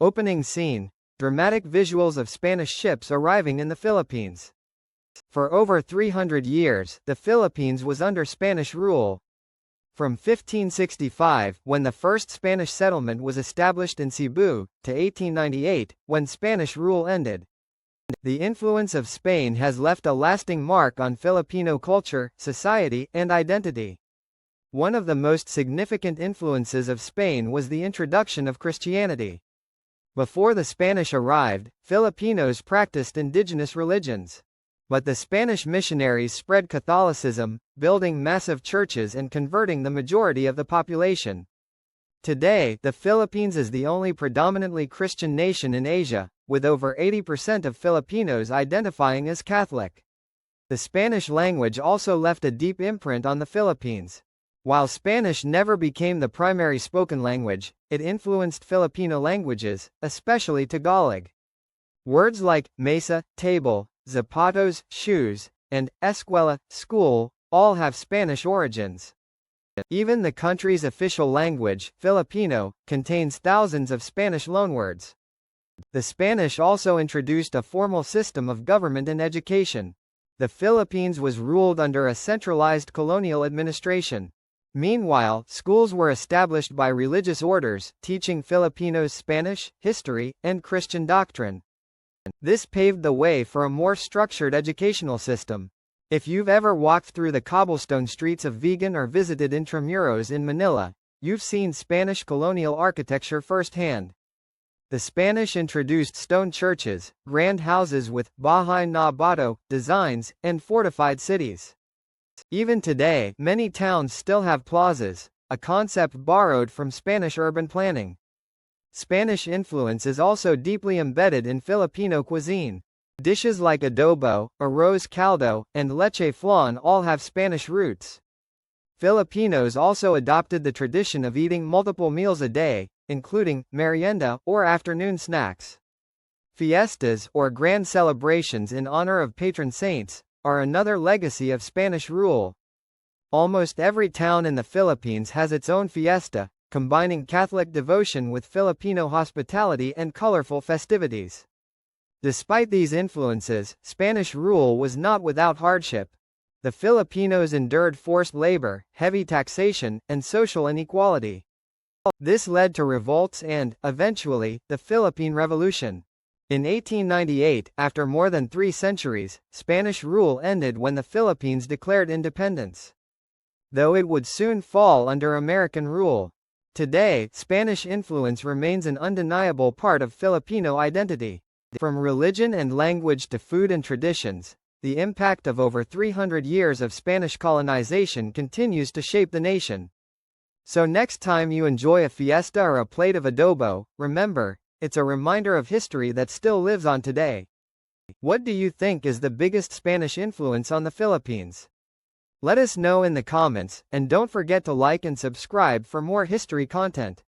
Opening scene. Dramatic visuals of Spanish ships arriving in the Philippines. For over 300 years, the Philippines was under Spanish rule. From 1565, when the first Spanish settlement was established in Cebu, to 1898, when Spanish rule ended. The influence of Spain has left a lasting mark on Filipino culture, society, and identity. One of the most significant influences of Spain was the introduction of Christianity. Before the Spanish arrived, Filipinos practiced indigenous religions. But the Spanish missionaries spread Catholicism, building massive churches and converting the majority of the population. Today, the Philippines is the only predominantly Christian nation in Asia, with over 80% of Filipinos identifying as Catholic. The Spanish language also left a deep imprint on the Philippines. While Spanish never became the primary spoken language, it influenced Filipino languages, especially Tagalog. Words like mesa, table, zapatos, shoes, and escuela, school, all have Spanish origins. Even the country's official language, Filipino, contains thousands of Spanish loanwords. The Spanish also introduced a formal system of government and education. The Philippines was ruled under a centralized colonial administration. Meanwhile, schools were established by religious orders, teaching Filipinos Spanish, history, and Christian doctrine. This paved the way for a more structured educational system. If you've ever walked through the cobblestone streets of Vigan or visited Intramuros in Manila, you've seen Spanish colonial architecture firsthand. The Spanish introduced stone churches, grand houses with bahay na bato designs, and fortified cities. Even today, many towns still have plazas, a concept borrowed from Spanish urban planning. Spanish influence is also deeply embedded in Filipino cuisine. Dishes like adobo, arroz caldo, and leche flan all have Spanish roots. Filipinos also adopted the tradition of eating multiple meals a day, including merienda or afternoon snacks. Fiestas, or grand celebrations in honor of patron saints, are another legacy of Spanish rule. Almost every town in the Philippines has its own fiesta, combining Catholic devotion with Filipino hospitality and colorful festivities. Despite these influences, Spanish rule was not without hardship. The Filipinos endured forced labor, heavy taxation, and social inequality. This led to revolts and, eventually, the Philippine Revolution. In 1898, after more than 3 centuries, Spanish rule ended when the Philippines declared independence. Though it would soon fall under American rule. Today, Spanish influence remains an undeniable part of Filipino identity. From religion and language to food and traditions, the impact of over 300 years of Spanish colonization continues to shape the nation. So next time you enjoy a fiesta or a plate of adobo, remember, it's a reminder of history that still lives on today. What do you think is the biggest Spanish influence on the Philippines? Let us know in the comments, and don't forget to like and subscribe for more history content.